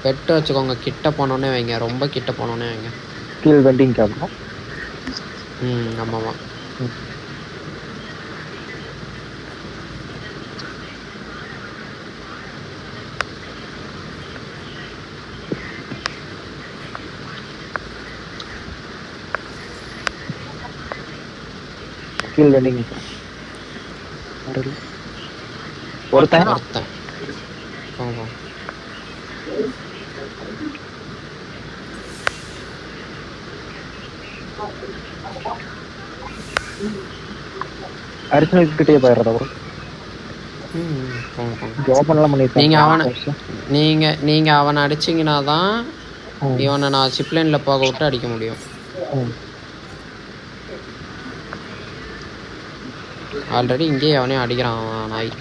Bed வச்சுக்கோங்க, கிட்ட போனோன்னே வைங்க, ரொம்ப கிட்ட போனோன்னே வைங்க. கீழ் வெண்டிங் கேப்னா? ஆமாம்மா. கீழ் வெண்டிங் ஒருத்தன் போங்க. அரிசனல் கிட்டே போயிடுறதா ப்ரோ? ஓப்பன்லாம் பண்ணிருக்கேன். நீங்க அவனை அடிச்சிங்கன்னா தான் இவனை நான் சிப்லைனில் போக விட்டு அடிக்க முடியும். ஆல்ரெடி இங்கேயே அவனே அடிக்கிறான் நாய்.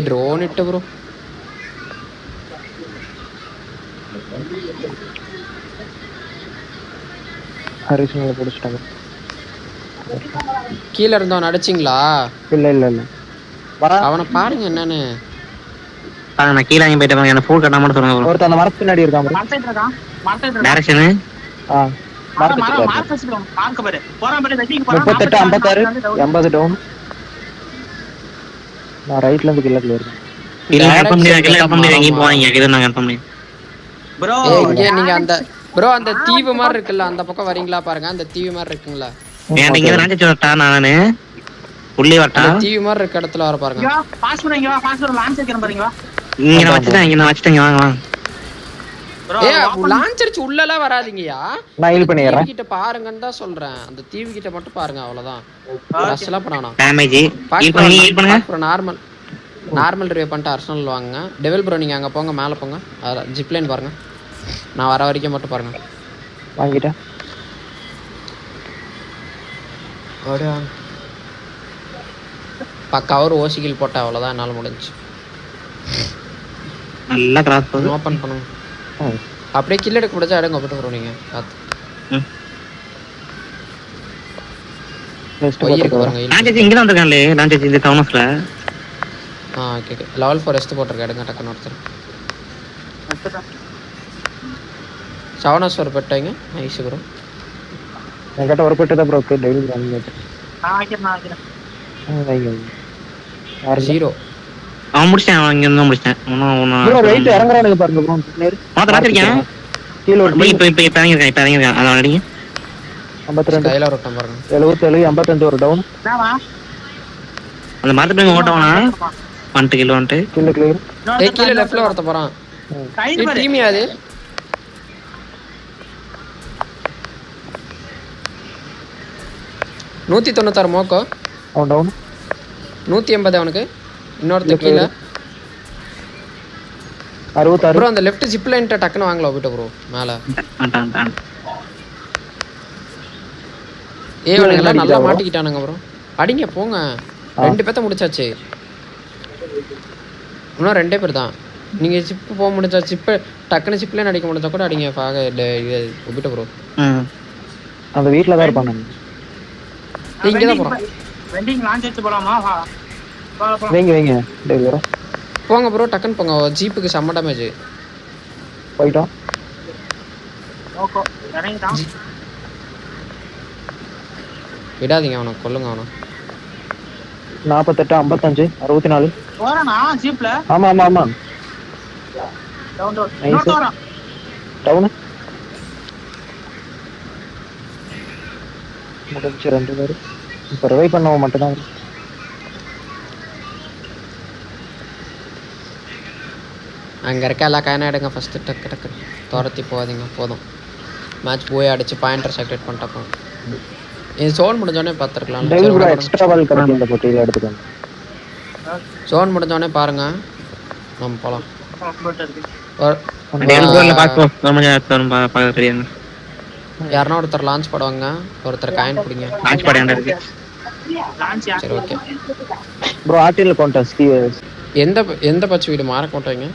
ட்ரோன் இட்டு ப்ரோ. ஹரிசனல் பிடிச்சிட்டாங்க. கீழே இருந்தவன் அடிச்சிங்களா? இல்லை அவனை பாருங்க என்னன்னு. நான் கீழே வாங்கி போயிட்டு என்ன ஃபோன் கட்டாம மட்டும் சொல்லுங்க. ஒருத்தன் அந்த மரத்து பின்னாடி இருக்கான் டைரக்ஷனு 38, 56, 80 டவுன். நான் ரைட்ல இருந்து கில்ல இருக்கேன். இல்ல கன்ஃபார்ம் பண்ணி எங்க போறீங்க? இது நான் கன்ஃபார்ம் பண்ணி ப்ரோ. இங்க நீங்க அந்த ப்ரோ அந்த தீவு மாதிரி இருக்குல்ல, அந்த பக்கம் வரீங்களா பாருங்க. அந்த தீவு மாதிரி இருக்குங்களா? ஏன் இங்க ராஞ்சி வரட்டா? நானு உள்ளே வரட்டா? தீவு மாதிரி இருக்க இடத்துல வர பாருங்க. பாஸ்போர்ட் இங்க வா, பாஸ்போர்ட் லான்ச் வைக்கிறேன் பாருங்க. இங்க நான் வச்சிட்டேன் வாங்க வாங்க. லான்ச்சர்ச் உள்ளலாம் வராதீங்கயா. நான் ஹீல் பண்ணிறேன். கிட்ட பாருங்கன்னு தான் சொல்றேன். அந்த தீவு கிட்ட மட்டும் பாருங்க, அவ்வளவுதான். ரஷ்லாம் பண்ணணும். டேமேஜ் ஹீல் பண்ணுங்க. நார்மல் ரிவே பண்ணிட்டு அர்சனல் வாங்க. டெவில் ப்ரோ நீங்க அங்க போங்க, மேல போங்க. ஜிப் லைன் பாருங்க. நான் வர வரைக்கும் மட்டும் பாருங்க. வாங்கிட்டேன். பக்கா ஒரு ஓசிகில் போட்ட அவ்வளவுதான் என்னால முடிஞ்சு. நல்லா கிராஸ் பண்ணு. ஓபன் பண்ணுங்க. அப்படியே கில் எடுக்க முடிஞ்சா எடுங்க போட்டு ப்ரோ நீங்க. பாத்து. போயிருக்கு பாருங்க. லான்ச் இங்க தான் இருக்கானே. லான்ச் இந்த டவுன்ஸ்ல. ஓகே. லெவல் 4 ரெஸ்ட் போட்டுருக்க. எடுங்க டக்குன்னு ஒருத்தர். சவனஸ் ஒரு பெட்டாங்க. Nice bro. என்கிட்ட ஒரு பெட்டு தான் ப்ரோ இருக்கு. டெய்லி ரன்னிங் ஆச்சு. நான் வைக்கிறேன். ஜீரோ. அவன் முடிச்சான். அவன் இங்க இருந்து முடிச்சான். ப்ரோ ரைட் இறங்குறானுங்க பாருங்க ப்ரோ. நேர் பாத்துறேன். கீழ ஒரு இப்ப இறங்கிருக்கான். அத அடிங்க. 52 ஸ்கைல ஓட்டம் பாருங்க. 77, 85 ஒரு டவுன். அந்த மரத்து போய் ஓட்டவனா 1 கிலோ வந்துட்டு கீழ கிளியர். கீழ லெஃப்ட்ல வரத போறான். டீம் யாரு? 196 மோக்கோ. அவன் டவுன். 180 அவனுக்கு. இன்னொருத்த கீழ 66. ப்ரோ அந்த லெஃப்ட் ஜிப் லைன் டக்குன்னு வாங்கல விட்டு ப்ரோ மேல. இவனுங்க நல்லா மாட்டிக்கிட்டானுங்க ப்ரோ. அடிங்க போங்க. 2 பேத்த முடிச்சாச்சு. இன்னும் 2 பேர் தான். நீங்க ஜிப் போக முடிஞ்சா ஜிப் டக்குன்னு ஜிப் லைன் அடிக்க முடிஞ்சா கூட அடிங்க. விட்டு ப்ரோ. அந்த வீட்ல தான் இருப்பாங்க. இங்க தான் போறோம். வெண்டிங் லான்ச் எடுத்து போலாமா? வைங்க டேய் வர. போங்க ப்ரோ டக்குன்னு போங்க. ஜீப்புக்கு செம்ம டேமேஜ். போய்ட்டோம். ஓகோ இறங்கிட்டான். விடாதீங்க அவனை, கொல்லுங்க அவனை. 48, 55, 64. போறானா ஜீப்ல? ஆமா. டவுன். முடிஞ்சு 2 பேர். இப்போ ரிவைவ் பண்ணவ மட்டும் தான். அங்கே இருக்க எல்லா காயினா எடுங்க ஃபஸ்ட்டு. டக்கு துரத்தி போகாதீங்க. போதும் மேட்ச் போய் அடிச்சு பாயிண்டர் செக்ரேட் பண்ணிட்டப்போ. இது சோன் முடிஞ்சோடனே பார்த்துருக்கலாம். டெவில் ப்ரோ எக்ஸ்ட்ரா பால் கிடைக்கும் இந்த போட்டியில் எடுத்துக்கோங்க. சோன் முடிஞ்சோடனே பாருங்க, நம்ம போகலாம். டெவில் ப்ரோல பாப்போம். நம்ம பாக்குறீங்க. யாருன்னா ஒருத்தர் லான்ச் போடுவாங்க, ஒருத்தர் காயின் பிடிங்க. லான்ச் பாடியாண்டா இருக்கு. சரி ஓகே ப்ரோ ஆர்டிஎல் கான்டெஸ்ட் எந்த பச்சை வீடு மாற மாட்டாங்க.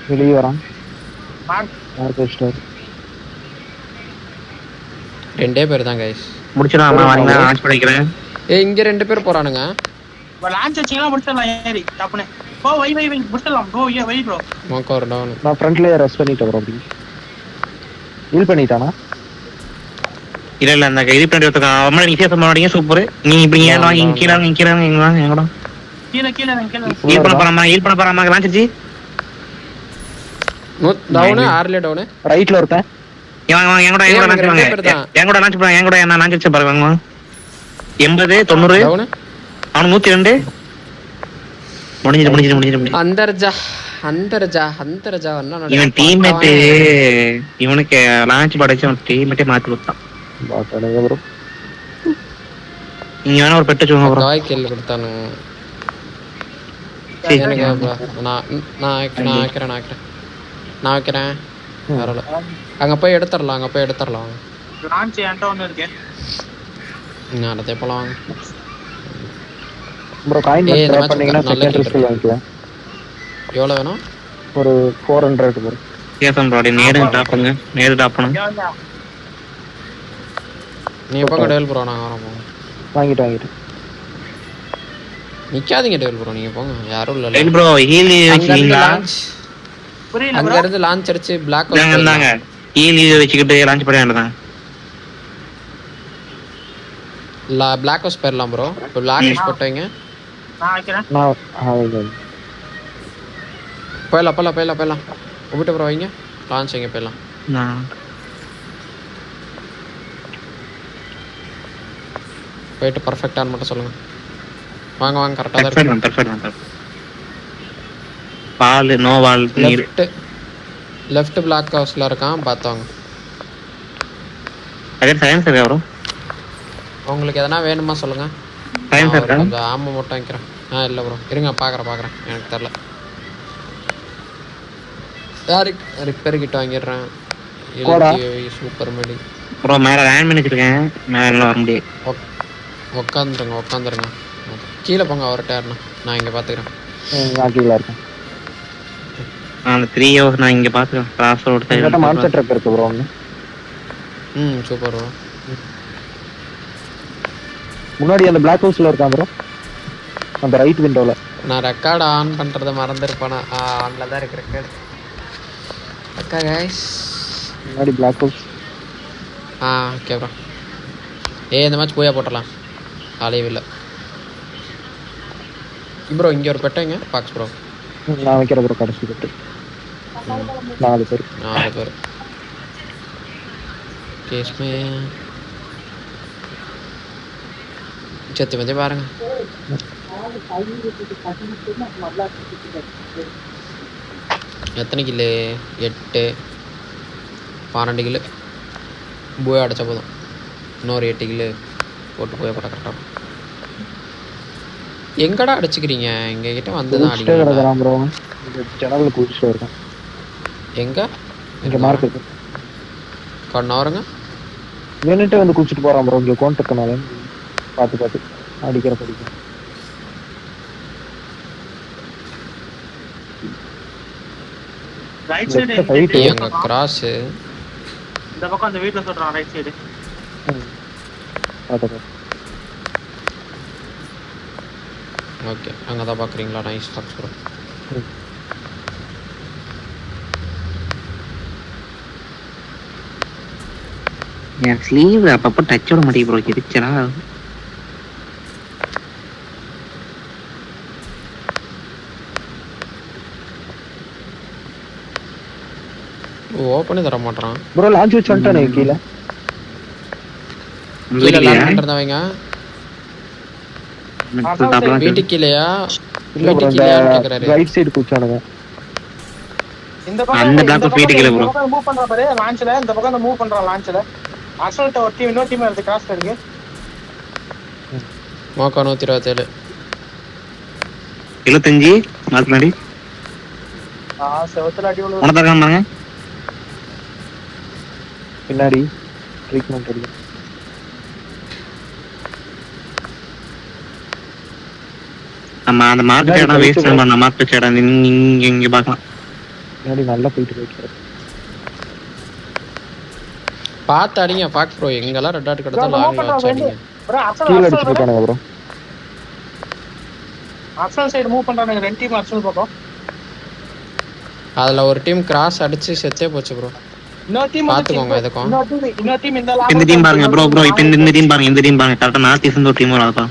வெளியே வரான் மார்க் ரெண்டே பேர் தான் கைஸ். முடிச்சிடலாம். அம்மா வரீங்களா? லான்ச் பண்ணிக்கிறேன். இங்க 2 பேர் போறானுங்க. லான்ச் வச்சீங்களா முடிச்சிடலாம். ஏறி டப்புனே போ. வை முடிச்சிடலாம் ப்ரோ. வை ப்ரோ மோக்க ஒரு டவுன். நான் ஃப்ரண்ட்லயே ரெஸ்ட் பண்ணிட்டேன் ப்ரோ. அப்படி ஹீல் பண்ணிட்டானா? இல்ல அந்த இது பண்ணி எடுத்துக்கலாம். அம்மா நீங்க சேஃப் பண்ணாதீங்க. சூப்பர். நீ இப்படி ஏன் இங்க கீழ எங்கடா கீழ ஹீல் பண்ண போறாமா லான்ச் வச்சி டவுன். ஆர்லே டவுன். ரைட்ல ஒருத்தன். எங்கடா லான்ச் பண்ணாங்க. எங்கடா என்ன லான்ச் வச்சு பாருங்க. 80 90 டவுன். அவன் 102 முடிஞ்சிடு. அந்தர்ஜா இவன் டீம்மேட் இவனுக்கு லான்ச் படைச்சு அவன் டீம்மேட்டே மாத்தி விட்டான். ப்ரோ நீங்க வேணா ஒரு பெட்ட சொல்லுங்க ப்ரோ. காய் கில் கொடுத்தானு. நான் வைக்கிறேன். வரல. அங்க போய் எடுத்துடலாம். லான்ச் என்கிட்ட ஒன்னு இருக்கு. நான் அதே போலாம். ப்ரோ காயின் ட்ராப் பண்ணீங்கன்னா செகண்ட் ரிஸ்க் வாங்கிக்கலாம். எவ்வளவு வேணும்? ஒரு 400 ப்ரோ. கேசம் ப்ரோ நேடு ட்ராப் பண்ணுங்க. நேடு ட்ராப் பண்ணுங்க. நீ போங்க டெவில் ப்ரோ. நான் வரேன். வாங்கிட்டு நிக்காதீங்க டெவில் ப்ரோ. நீங்க போங்க. யாரும் இல்ல. டெவில் ப்ரோ ஹீல் வச்சிட்டீங்களா? புரியல அங்க ப்ரோ. இருந்து லான்ச் அடிச்சு பிளாக் நாங்க ஹீல் வச்சிட்டு லான்ச் பண்ண வேண்டாம். பிளாக் ஹவுஸ் போயிடலாம் ப்ரோ. இப்போ பிளாக் ஹவுஸ் போட்டீங்க. நான் வைக்கிறேன். போயிடலாம். விட்டு ப்ரோ வைங்க. லான்ச் எங்கே போயிடலாம். போயிட்டு பர்ஃபெக்டானு மட்டும் சொல்லுங்க. வாங்க கரெக்டாக தான் இருக்கு. பால் நோ வால் லெஃப்ட் பிளாக் ஹவுஸில் இருக்கான் பார்த்தாங்க. உங்களுக்கு எதனா வேணுமா சொல்லுங்க. கொஞ்சம் ஆமாம் மட்டும் வைக்கிறேன். இல்லை ப்ரோ இருங்க பார்க்குறேன். எனக்கு தெரில. ரிப்பேர் கிட்ட வாங்கிடுறேன். Super medi bro. மேலே லேண்ட் பண்ணி வச்சிருக்கேன். மேலே வர முடியாது. உட்காந்துருங்க. கீழே போங்க. அவர்கிட்ட யாருண்ணா நான் இங்கே பார்த்துக்கிறேன். கீழே இருக்கேன். அந்த 3 ஹவர்ஸ் நான் இங்கே பார்த்துக்கிறேன். Cross road side monster drug இருக்கு ப்ரோ. Super bro. முன்னாடி அந்த பிளாக் ஹவுஸ்ல இருக்கான் ப்ரோ. அந்த ரைட் விண்டோல. நான் ரெக்கார்ட் ஆன் பண்றத மறந்துருப்பானா? ஆன்ல தான் இருக்கு ரெக்கார்ட். அக்கா गाइस முன்னாடி பிளாக் ஹவுஸ். Okay bro. இந்த மேட்ச் போயா போட்டலாம். ஆளையே இல்ல ப்ரோ. இங்க ஒரு பெட்டங்க பாக்ஸ் ப்ரோ. நான் வைக்கிற ப்ரோ. கடைசி பெட்டு 4 பேர். केस में चत्ते में பாருங்க. எத்தனை கில்லு? 8 12 கில்லு. போய் அடிச்சா போதும். இன்னொரு 8 கில்லு போட்டு போய் போட்டா கரெக்டாக. எங்கடா அடிச்சுக்கிறீங்க? எங்க கிட்ட வந்து தான் அடிக்கிறீங்க ப்ரோ. ஜனல்ல குடிச்சிட்டு இருக்கேன். எங்க? இங்க மார்க் கண்ணாருங்க. வேணுட்டே வந்து குடிச்சிட்டு போறான் ப்ரோ. இங்க கோண்டக்கனால பாத்து அடிக்கிற படிக்க. ரைட் சைடு எங்க கிராஸ் இந்த பக்கம் அந்த வீட்ல சொல்றான். ரைட் சைடு பாத்து. ஓகே அங்க தான் பாக்குறீங்களா? Nice box bro. என் ஸ்லீவ் அப்பப்போ டச் விட மாட்டேங்குது ப்ரோ. எரிச்சலா ஓபனே தர மாட்டறான் ப்ரோ. லான்ச் வச்சு வந்துட்டானே கீழ. லான்ச் பண்றதவங்க வீட்டுக்கு கீழயா? இல்ல ப்ரோ. Right side குச்சானுங்க. இந்த பக்கம் அந்த பிளாக் வீட்டுக்கு கீழ ப்ரோ. மூவ் பண்ற பாரு லான்ச்ல. இந்த பக்கம் மூவ் பண்றான் லான்ச்ல. அசல்ட்ட ஒரு டீம் இன்னொரு டீம் இருக்கு கிராஸ்ல இருக்கு. மோக்கா 127. 75 நாக்கு முன்னாடி செவத்துல அடி விழுது. உனக்கு இருக்காங்க பின்னாடி ட்ரீட்மெண்ட் இருக்கு. நம்ம அந்த மார்க்கெட் இடம் வேஸ்ட் பண்ண மார்க்கெட் இடம் இங்க பார்க்கலாம். பின்னாடி நல்லா போயிட்டு பார்த்து அடிங்க ஃபாக் ப்ரோ. எங்கெல்லாம் ரெட் டாட் கிடச்சா லாங்கில் வச்சு அடிங்க. ப்ரோ அசல் கீழே அடிச்சுட்டு இருக்கானுங்க ப்ரோ. அசல் சைடு மூவ் பண்றானுங்க. ரெண்டு டீம் அசல் பக்கம். அதில் ஒரு டீம் கிராஸ் அடிச்சு செத்தே போச்சு ப்ரோ. இன்னொரு டீம் பார்த்துக்கோங்க எதுக்கும். இன்னொரு டீம் இந்த இந்த டீம் பாருங்க ப்ரோ ப்ரோ. இப்போ இந்த டீம் பாருங்க கரெக்டாக நார்த் ஈஸ்ட் ஒரு டீம் வராதுப்பா.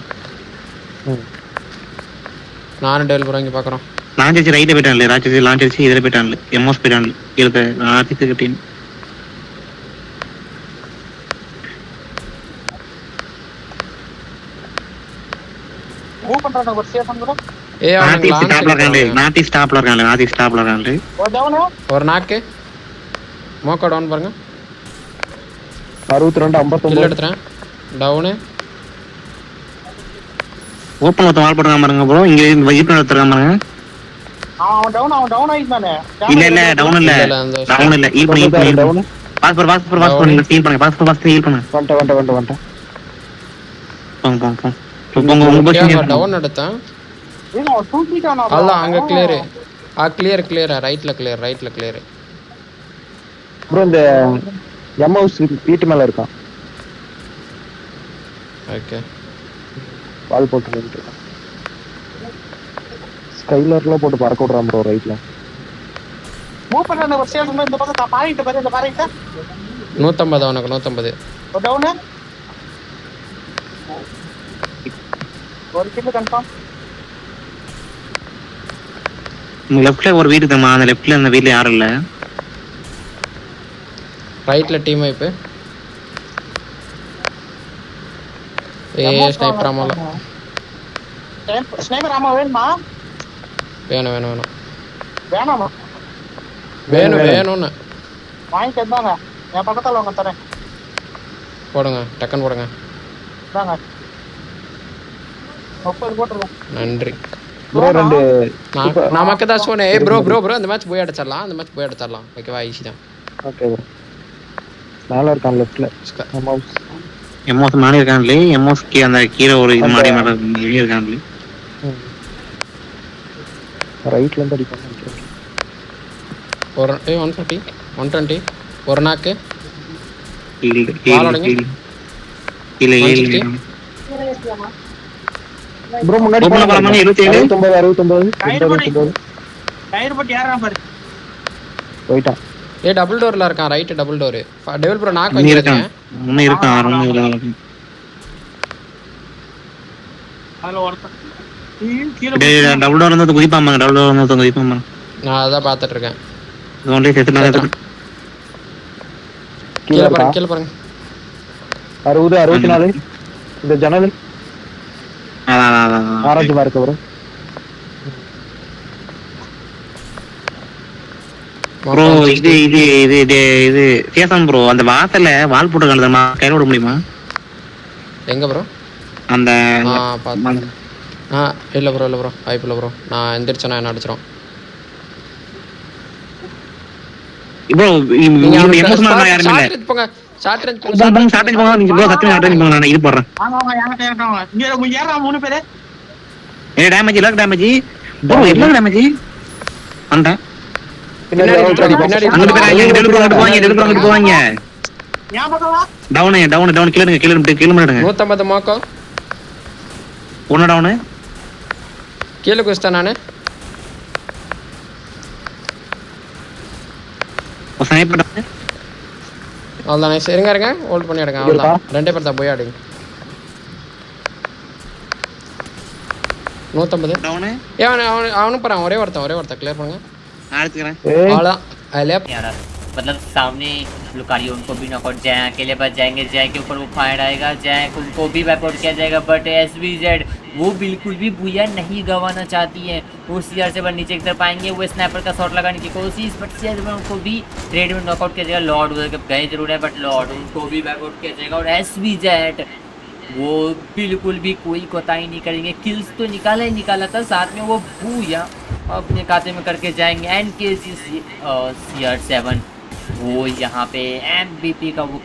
நானும் டெவல் ப்ரோ இங்கே பார்க்குறோம். லான்ச் ரைட்டை போயிட்டான்ல ராட்சசி லான்ச் அடிச்சு இதில் போயிட்டான்ல எம்எஸ் போயிட்டான்ல இருக்க நார்த் ஈஸ்ட் டீம். மூவ் பண்றானுங்க ஒரு சேஃப் பண்றோம். நார்த் ஈஸ்ட் டாப்ல இருக்கான்ல. ஒரு டவுன். ஒரு நாக்கு மோக்கா டவுன் பாருங்க. 62 59 கில் எடுத்துறேன். டவுனு ஓப்பன் ஒருத்தன் வால் போட்டுருக்கான் பாருங்க ப்ரோ. இங்க வைப் எடுத்துருக்கான் பாருங்க. அவன் டவுன் ஆயிட்டானே. இல்ல டவுன் இல்ல ஈல் பண்ணி டவுன். பாஸ் பண்ணி டீம் பண்ணுங்க. பாஸ் ஈல் பண்ணுங்க. வந்துட்டேன். போங்க உங்க பொசிஷன் டவுன் எடுத்தேன். ஏன் அவன் தூக்கிட்டானா? அதான் அங்கே கிளியர். ரைட்டில் கிளியர். ப்ரோ இந்த எம் ஹவுஸ் வீட்டு மேல இருக்கான். ஓகே வால் போட்டு இருக்கான். ஸ்கைலர்ல போட்டு பறக்க விடுறான் ப்ரோ ரைட்ல. மூவ் பண்றானுங்க ஒரு சேஃப் இந்த பக்கம் பாயிண்ட் பாரு. இந்த பாயிண்ட் 150 அவனுக்கு 150. ஒரு டவுன். ஒரு கில் கன்ஃபார்ம். லெஃப்ட்ல ஒரு வீடு இருக்குமா. அந்த லெஃப்ட்ல அந்த வீட்ல யாரும் இல்ல. ரைட்டில் டீம் வைப்பு. ஸ்னைப்பர் ஆமால ஸ்னைப்பர் ஆமா வேணுமா? வேணும் வேணாமா? வேணும்னு வாங்கிட்டு இருந்தாங்க. என் பக்கத்தில் வாங்க தரேன். போடுங்க டக்குன்னு போடுங்க. தாங்க 30 போட்டுருவோம். நன்றி ப்ரோ. ரெண்டு நமக்கு தான் சொன்னேன். ஏய் ப்ரோ இந்த மேட்ச் போய் அடிச்சிடலாம். ஓகேவா ஈஸி தான். Okay bro. மேல இருக்கான் லெஃப்ட்ல. எம்எஸ் மாடி இருக்கான்ல. எம்எஸ்க்கு அந்த கீழே ஒரு இது மாடி வெளியே இருக்கான்ல. ரைட்ல இருந்து அடிப்பாங்க. ஒரு 140 120 ஒரு நாக்கு. ப்ரோ முன்னாடி 27 டயர் போட்டு ஏறான் பாரு. போயிட்டான். டபுள் டோர்ல இருக்கான். Right double door. Devil bro நாக்கு முன்ன வைக்கிறேன். அதுல ஒருத்தன் கீழே டபுள் டோர் வந்து குதிப்பாங்க. நான் அதான் பார்த்துட்டு இருக்கேன். கீழே பாருங்க. 60 64 இந்த ஜன்னல் ஆரஞ்சு மார்க் ப்ரோ. ப்ரோ இது சேசம் ப்ரோ. அந்த வாசல்ல வால் போட்டு கையில விட முடியுமா? எங்க ப்ரோ? அந்த இல்லை ப்ரோ வாய்ப்பு இல்லை ப்ரோ. நான் எந்திரிச்சேன்னா என்ன அடிச்சிடும். ப்ரோ போங்க ஷார்ட் ரேஞ்ச் இது போடுறேன். இங்க ஏறா 3 பேரு. டேமேஜ் இல்ல டேமேஜ் ப்ரோ. என்ன டேமேஜ் அந்த பின்னாடி போவாங்க. ஞாபகம் பக்கவா? டவுன் கீழ மாடுங்க. 150 மோக்கோ. ஒன்னு டவுன். கீழே குஸ்தான் நானு. Sniper down. அவ்வளோதானே. இருங்க ஹோல்ட் பண்ணி எடுங்க. அவ்வளோதான். 2 பேர் தான் போய் ஆடுங்க. 150 டவுன். அவனும் போகிறான். ஒரே ஒருத்தன் கிளியர் பண்ணுங்க. நான் எடுத்துக்கிறேன். அவ்வளோதான். அதில் मतलब सामने लुकारियो उनको भी नॉकआउट, जय अकेले बच जाएंगे, जय के ऊपर वो फायर आएगा, जय उनको भी वाइप आउट किया जाएगा। बट SVZ वो बिल्कुल भी बुया नहीं गंवाना चाहती है। वो CR7 नीचे की तरफ आएंगे, वो स्नैपर का शॉट लगाने की कोशिश, बट CR7 उनको भी ट्रेड में नॉकआउट किया जाएगा। लॉर्ड उधर गए जरूर है, बट लॉर्ड उनको भी वाइप आउट किया जाएगा। और SVZ वो बिल्कुल भी कोई कोताही नहीं करेंगे, किल्स तो निकाला ही निकाला था, साथ में वो बुया अपने खाते में करके जाएंगे। NKG CR7 वो यहाँ पे MVP का वो